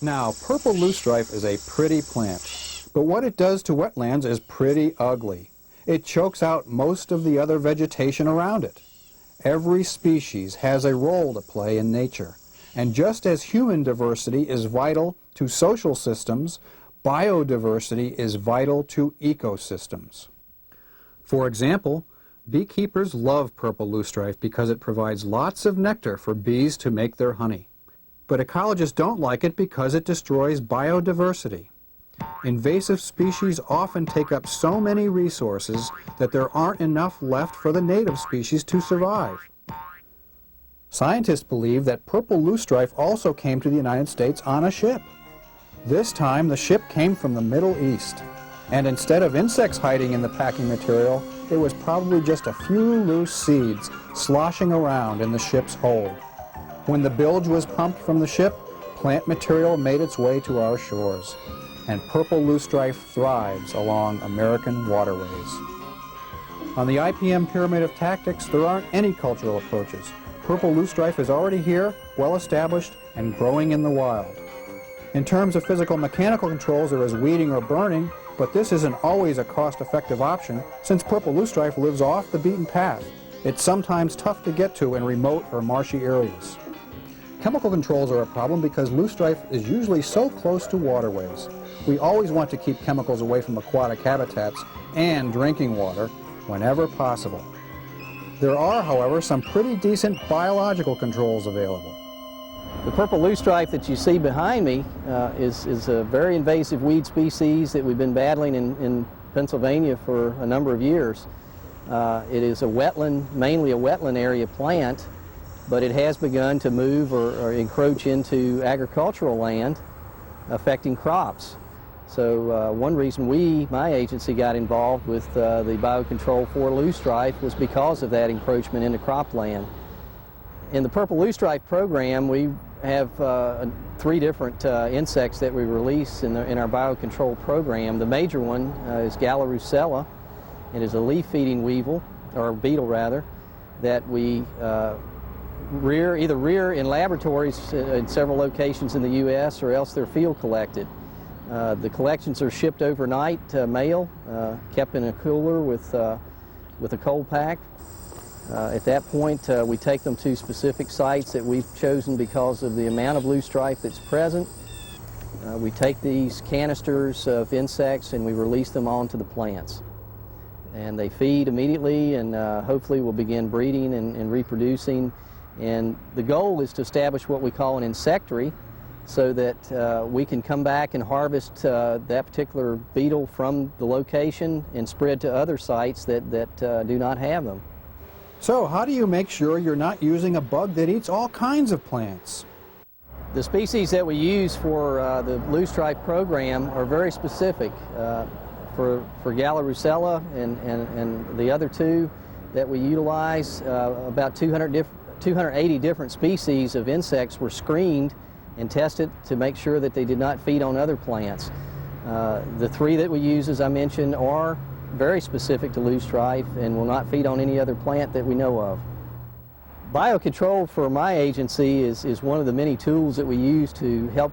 Now, purple loosestrife is a pretty plant, but what it does to wetlands is pretty ugly. It chokes out most of the other vegetation around it. Every species has a role to play in nature, and just as human diversity is vital to social systems, biodiversity is vital to ecosystems. For example, beekeepers love purple loosestrife because it provides lots of nectar for bees to make their honey. But ecologists don't like it because it destroys biodiversity. Invasive species often take up so many resources that there aren't enough left for the native species to survive. Scientists believe that purple loosestrife also came to the United States on a ship. This time the ship came from the Middle East, and instead of insects hiding in the packing material, it was probably just a few loose seeds sloshing around in the ship's hold. When the bilge was pumped from the ship, plant material made its way to our shores, and purple loosestrife thrives along American waterways. On the IPM pyramid of tactics, there aren't any cultural approaches. Purple loosestrife is already here, well established, and growing in the wild. In terms of physical mechanical controls, there is weeding or burning, but this isn't always a cost-effective option since purple loosestrife lives off the beaten path. It's sometimes tough to get to in remote or marshy areas. Chemical controls are a problem because loosestrife is usually so close to waterways. We always want to keep chemicals away from aquatic habitats and drinking water whenever possible. There are, however, some pretty decent biological controls available. The purple loosestrife that you see behind me is a very invasive weed species that we've been battling in Pennsylvania for a number of years. It is a wetland, mainly a wetland area plant, but it has begun to move or encroach into agricultural land, affecting crops. So one reason my agency got involved with the biocontrol for loosestrife was because of that encroachment into cropland. In the purple loosestrife program, we have 3 different insects that we release in our biocontrol program. The major one is Gala-Russella. It is a leaf-feeding weevil, or beetle rather, that we either rear in laboratories in several locations in the U.S. or else they're field collected. The collections are shipped overnight, mail, kept in a cooler with a cold pack. At that point, we take them to specific sites that we've chosen because of the amount of loosestrife that's present. We take these canisters of insects and we release them onto the plants. And they feed immediately and hopefully will begin breeding and reproducing. And the goal is to establish what we call an insectary so that we can come back and harvest that particular beetle from the location and spread to other sites that do not have them. So how do you make sure you're not using a bug that eats all kinds of plants? The species that we use for the loosestrife program are very specific. For Gala-Russella and the other 2 that we utilize, about 280 different species of insects were screened and tested to make sure that they did not feed on other plants. The 3 that we use, as I mentioned, are very specific to loosestrife and will not feed on any other plant that we know of. Biocontrol for my agency is one of the many tools that we use to help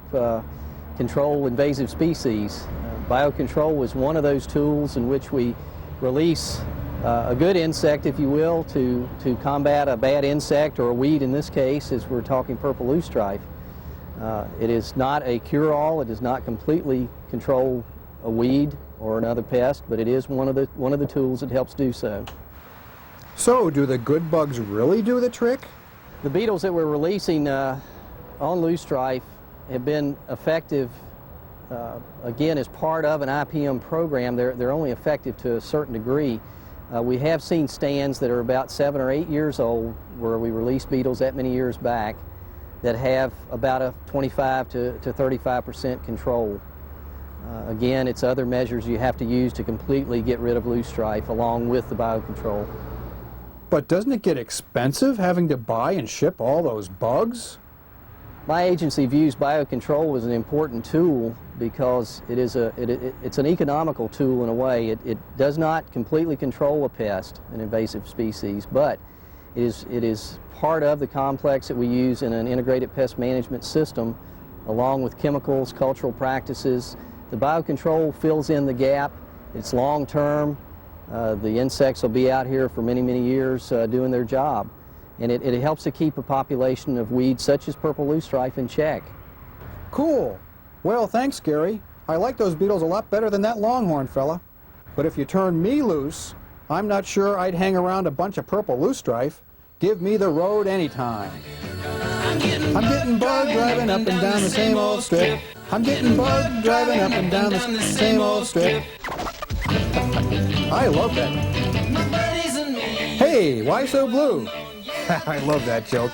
control invasive species. Biocontrol was one of those tools in which we release a good insect, if you will, to combat a bad insect or a weed in this case, as we're talking purple loosestrife. It is not a cure-all. It does not completely control a weed or another pest, but it is one of the tools that helps do so. So, do the good bugs really do the trick? The beetles that we're releasing on loosestrife have been effective, again, as part of an IPM program. They're only effective to a certain degree. We have seen stands that are about 7 or 8 years old where we released beetles that many years back that have about a 25 to 35% control. Again, it's other measures you have to use to completely get rid of loosestrife along with the biocontrol. But doesn't it get expensive having to buy and ship all those bugs? My agency views biocontrol as an important tool because it's an economical tool in a way. It does not completely control a pest, an invasive species, but it is part of the complex that we use in an integrated pest management system along with chemicals, cultural practices. The biocontrol fills in the gap. It's long-term. The insects will be out here for many, many years doing their job. And it helps to keep a population of weeds such as purple loosestrife in check. Cool. Well, thanks, Gary. I like those beetles a lot better than that longhorn fella. But if you turn me loose, I'm not sure I'd hang around a bunch of purple loosestrife. Give me the road anytime. I'm getting bugged driving up and down the same old strip. I'm getting bugged driving up and down the same old strip. I love that. Hey, why so blue? I love that joke.